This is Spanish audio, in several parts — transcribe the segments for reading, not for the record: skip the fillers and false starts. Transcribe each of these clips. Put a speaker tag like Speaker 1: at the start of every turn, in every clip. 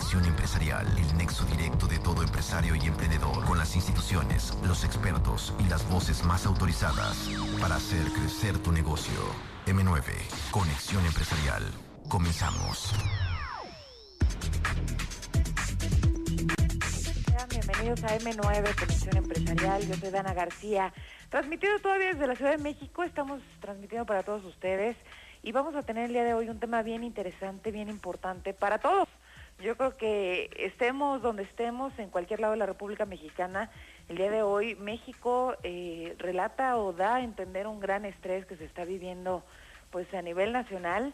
Speaker 1: Conexión Empresarial, el nexo directo de todo empresario y emprendedor, con las instituciones, los expertos y las voces más autorizadas para hacer crecer tu negocio. M9, Conexión Empresarial. Comenzamos.
Speaker 2: Bienvenidos a M9, Conexión Empresarial. Yo soy Dana García, transmitiendo todavía desde la Ciudad de México. Estamos transmitiendo para todos ustedes y vamos a tener el día de hoy un tema bien interesante, bien importante para todos. Yo creo que estemos donde estemos, en cualquier lado de la República Mexicana, el día de hoy México relata o da a entender un gran estrés que se está viviendo pues a nivel nacional.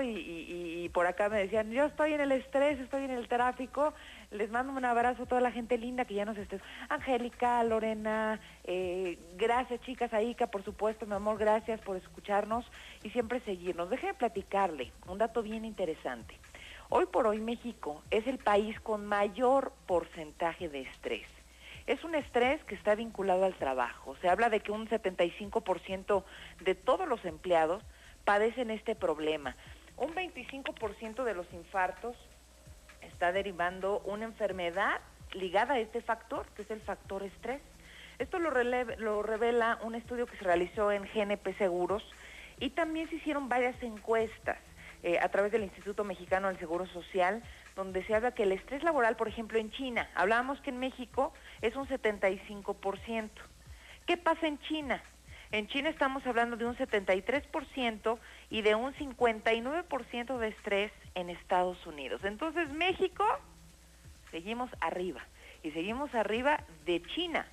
Speaker 2: Y por acá me decían, yo estoy en el estrés, estoy en el tráfico. Les mando un abrazo a toda la gente linda que ya nos esté. Angélica, Lorena, gracias chicas, Aika, por supuesto, mi amor, gracias por escucharnos y siempre seguirnos. Déjenme platicarle un dato bien interesante. Hoy por hoy México es el país con mayor porcentaje de estrés. Es un estrés que está vinculado al trabajo. Se habla de que un 75% de todos los empleados padecen este problema. Un 25% de los infartos está derivando una enfermedad ligada a este factor, que es el factor estrés. Esto lo revela un estudio que se realizó en GNP Seguros y también se hicieron varias encuestas a través del Instituto Mexicano del Seguro Social, donde se habla que el estrés laboral, por ejemplo, en China, hablábamos que en México es un 75%. ¿Qué pasa en China? En China estamos hablando de un 73% y de un 59% de estrés en Estados Unidos. Entonces, México, seguimos arriba, y seguimos arriba de China.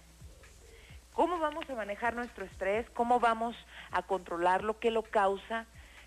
Speaker 2: ¿Cómo vamos a manejar nuestro estrés? ¿Cómo vamos a controlarlo? ¿Qué lo causa?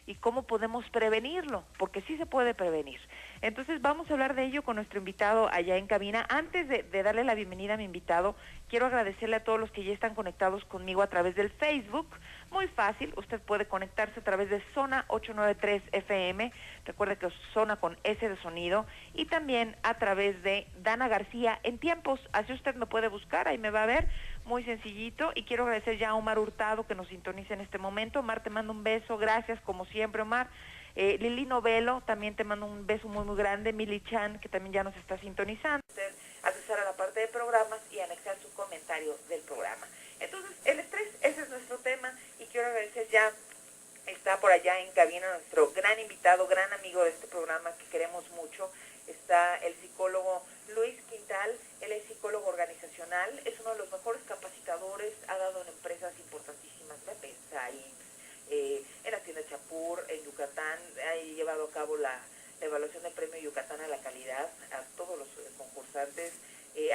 Speaker 2: ¿Y cómo podemos prevenirlo? Porque sí se puede prevenir. Entonces vamos a hablar de ello con nuestro invitado allá en cabina. Antes de darle la bienvenida a mi invitado, quiero agradecerle a todos los que ya están conectados conmigo a través del Facebook. Muy fácil, usted puede conectarse a través de Zona 893 FM, recuerde que es Zona con S de sonido, y también a través de Dana García en Tiempos, así usted me puede buscar, ahí me va a ver, muy sencillito. Y quiero agradecer ya a Omar Hurtado que nos sintoniza en este momento. Omar, te mando un beso, gracias como siempre, Omar. Lili Novelo, también te mando un beso muy muy grande. Mili Chan, que también ya nos está sintonizando. Usted accesar a la parte de programas y anexar su comentario del programa. Entonces, el estrés, ese es nuestro tema, y quiero agradecer ya, está por allá en cabina nuestro gran invitado, gran amigo de este programa que queremos mucho. Está el psicólogo Luis Quintal. Él es psicólogo organizacional, es uno de los mejores capacitadores, ha dado en empresas importantísimas, la PESA, en la tienda Chapur, en Yucatán, ha llevado a cabo la evaluación del premio Yucatán a la calidad a todos los concursantes,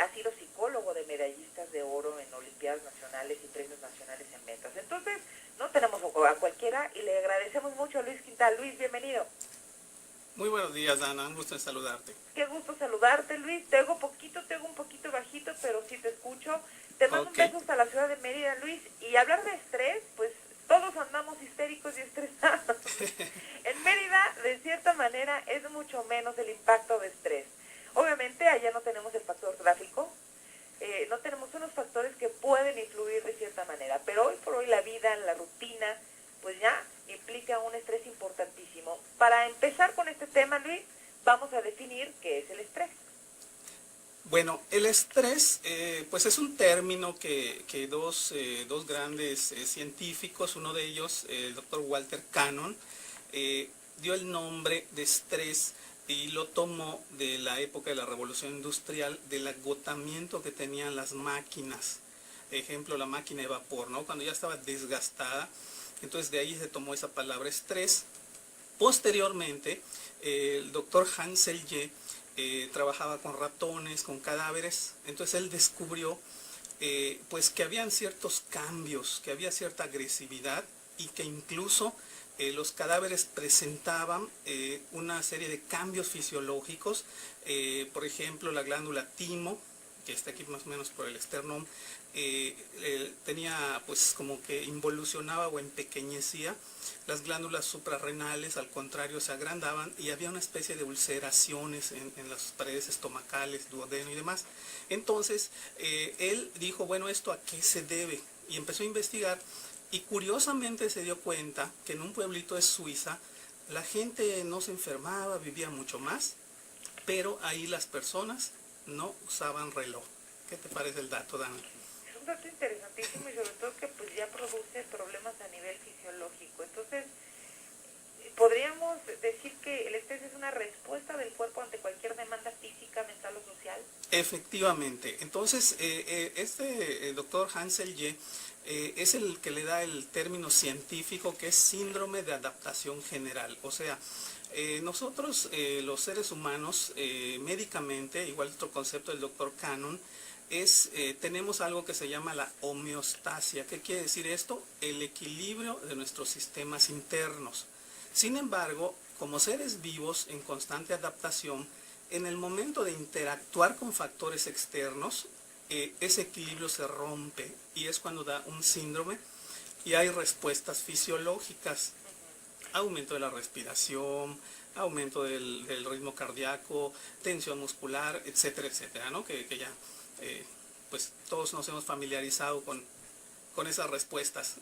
Speaker 2: ha sido psicólogo de medallistas de oro en olimpiadas nacionales y premios nacionales en ventas. Entonces, no tenemos a cualquiera y le agradecemos mucho a Luis Quintal. Luis, bienvenido.
Speaker 3: Muy buenos días, Dana, un gusto en saludarte.
Speaker 2: Qué gusto saludarte, Luis. Te oigo un poquito bajito, pero sí te escucho. Te mando un beso hasta la ciudad de Mérida, Luis. Y hablar de estrés, pues todos andamos histéricos y estresados. En Mérida, de cierta manera, es mucho menos el impacto de estrés. Obviamente, allá no tenemos el factor tráfico, no tenemos unos factores que pueden influir de cierta manera, pero hoy por hoy la vida, la rutina, pues ya implica un estrés importantísimo. Para empezar con este tema, Luis, vamos a definir qué es el estrés.
Speaker 3: Bueno, el estrés, pues es un término que dos grandes científicos, uno de ellos, el doctor Walter Cannon, dio el nombre de estrés y lo tomó de la época de la Revolución Industrial, del agotamiento que tenían las máquinas. Ejemplo, la máquina de vapor, ¿no? Cuando ya estaba desgastada, entonces de ahí se tomó esa palabra estrés. Posteriormente, el doctor Hans Selye trabajaba con ratones, con cadáveres, entonces él descubrió pues que habían ciertos cambios, que había cierta agresividad y que incluso los cadáveres presentaban una serie de cambios fisiológicos, por ejemplo la glándula timo, que está aquí más o menos por el esternón, tenía pues como que involucionaba o empequeñecía. Las glándulas suprarrenales al contrario se agrandaban y había una especie de ulceraciones en las paredes estomacales, duodeno y demás. Entonces él dijo, bueno, ¿esto a qué se debe? Y empezó a investigar y curiosamente se dio cuenta que en un pueblito de Suiza la gente no se enfermaba, vivía mucho más. pero ahí las personas no usaban reloj. ¿Qué te parece el dato, Dana?
Speaker 2: Es un dato interesantísimo y sobre todo que pues ya produce problemas a nivel fisiológico. Entonces, ¿podríamos decir que el estrés es una respuesta del cuerpo ante cualquier demanda física, mental o social?
Speaker 3: Efectivamente. Entonces, el doctor Hansel Ye es el que le da el término científico, que es síndrome de adaptación general. O sea, nosotros, los seres humanos, médicamente, igual otro concepto del doctor Cannon, tenemos algo que se llama la homeostasia. ¿Qué quiere decir esto? El equilibrio de nuestros sistemas internos. Sin embargo, como seres vivos en constante adaptación, en el momento de interactuar con factores externos, ese equilibrio se rompe y es cuando da un síndrome y hay respuestas fisiológicas, aumento de la respiración, aumento del ritmo cardíaco, tensión muscular, etcétera, etcétera, ¿no? Que ya pues todos nos hemos familiarizado con esas respuestas.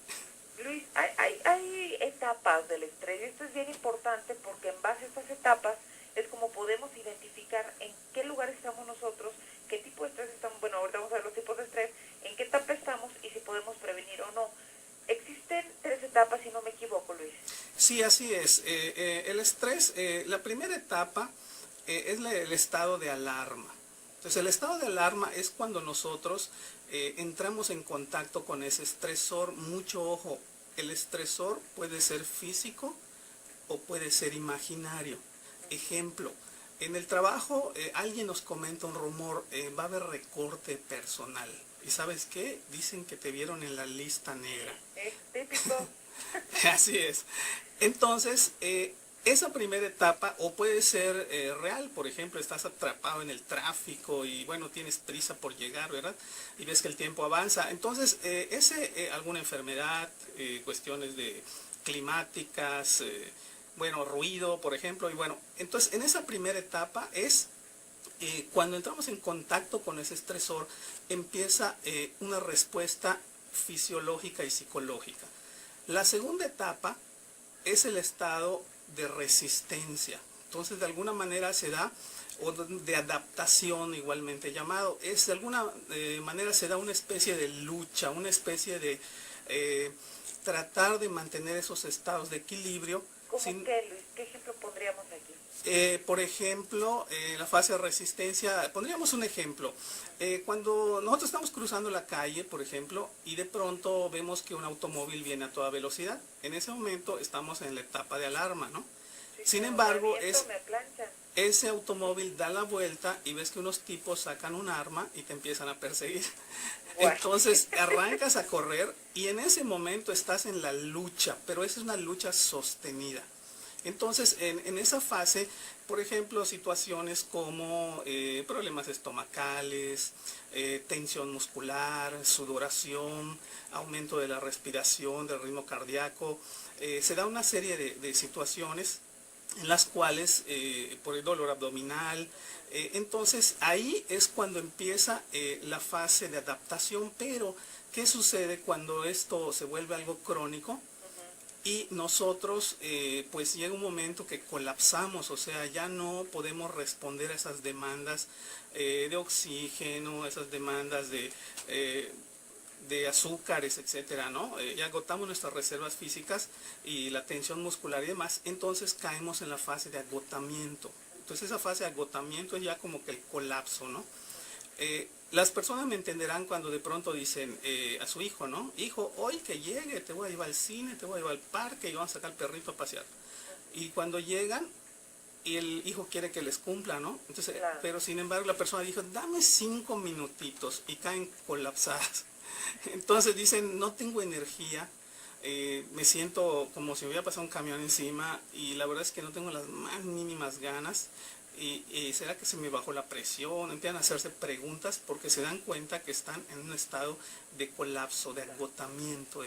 Speaker 2: Luis, hay etapas del estrés y esto es bien importante porque en base a estas etapas es como podemos identificar en qué lugar estamos nosotros, qué tipo de estrés estamos, bueno, ahorita vamos a ver los tipos de estrés, en qué etapa estamos y si podemos prevenir o no. Existen 3 etapas, si no me equivoco, Luis.
Speaker 3: Sí, así es. El estrés, la primera etapa es el estado de alarma. Entonces, el estado de alarma es cuando nosotros entramos en contacto con ese estresor. Mucho ojo, el estresor puede ser físico o puede ser imaginario. Ejemplo, en el trabajo alguien nos comenta un rumor, va a haber recorte personal. ¿Y sabes qué? Dicen que te vieron en la lista negra.
Speaker 2: Es típico.
Speaker 3: Así es. Entonces, esa primera etapa, o puede ser real, por ejemplo, estás atrapado en el tráfico y bueno, tienes prisa por llegar, ¿verdad? Y ves que el tiempo avanza. Entonces, alguna enfermedad, cuestiones de climáticas, bueno, ruido, por ejemplo, y bueno, entonces en esa primera etapa es cuando entramos en contacto con ese estresor, empieza una respuesta fisiológica y psicológica. La segunda etapa es el estado de resistencia. Entonces, de alguna manera se da, o de adaptación igualmente llamado, de alguna manera se da una especie de lucha, una especie de tratar de mantener esos estados de equilibrio.
Speaker 2: ¿Cómo qué, Luis? ¿Qué ejemplo pondríamos aquí?
Speaker 3: Por ejemplo, la fase de resistencia, pondríamos un ejemplo. Cuando nosotros estamos cruzando la calle, por ejemplo, y de pronto vemos que un automóvil viene a toda velocidad, en ese momento estamos en la etapa de alarma, ¿no?
Speaker 2: Sí,
Speaker 3: sin embargo,
Speaker 2: me
Speaker 3: ese automóvil da la vuelta y ves que unos tipos sacan un arma y te empiezan a perseguir.
Speaker 2: Bueno.
Speaker 3: Entonces arrancas a correr y en ese momento estás en la lucha, pero esa es una lucha sostenida. Entonces, en esa fase, por ejemplo, situaciones como problemas estomacales, tensión muscular, sudoración, aumento de la respiración, del ritmo cardíaco, se da una serie de situaciones en las cuales, por el dolor abdominal, entonces ahí es cuando empieza la fase de adaptación, pero ¿qué sucede cuando esto se vuelve algo crónico? Y nosotros, pues llega un momento que colapsamos, o sea, ya no podemos responder a esas demandas de oxígeno, esas demandas de azúcares, etcétera, ¿no? Ya agotamos nuestras reservas físicas y la tensión muscular y demás, entonces caemos en la fase de agotamiento. Entonces esa fase de agotamiento es ya como que el colapso, ¿no? Las personas me entenderán cuando de pronto dicen a su hijo, ¿no? Hijo, hoy que llegue, te voy a llevar al cine, te voy a llevar al parque y vamos a sacar al perrito a pasear. Y cuando llegan, y el hijo quiere que les cumpla, ¿no? Entonces,
Speaker 2: claro.
Speaker 3: Pero sin embargo la persona dijo, dame 5 minutitos y caen colapsadas. Entonces dicen, no tengo energía, me siento como si me hubiera pasado un camión encima y la verdad es que no tengo las más mínimas ganas. Y ¿será que se me bajó la presión? Empiezan a hacerse preguntas porque se dan cuenta que están en un estado de colapso, de agotamiento.